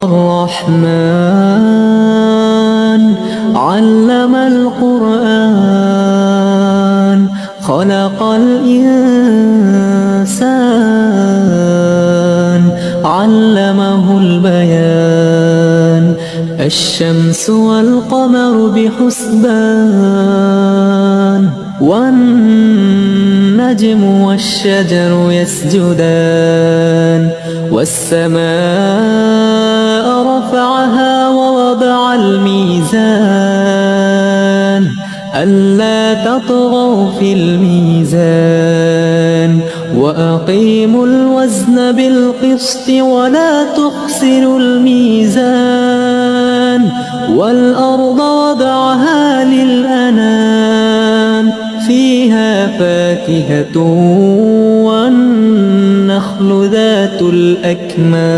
الرحمن علم القرآن خلق الإنسان علمه البيان الشمس والقمر بحسبان والنجم والشجر يسجدان والسماء رفعها ووضع الميزان ألا تطغوا في الميزان وأقيموا الوزن بالقسط ولا تخسروا الميزان والأرض وضعها للأنام فيها فاكهة والنخل ذات الأكمام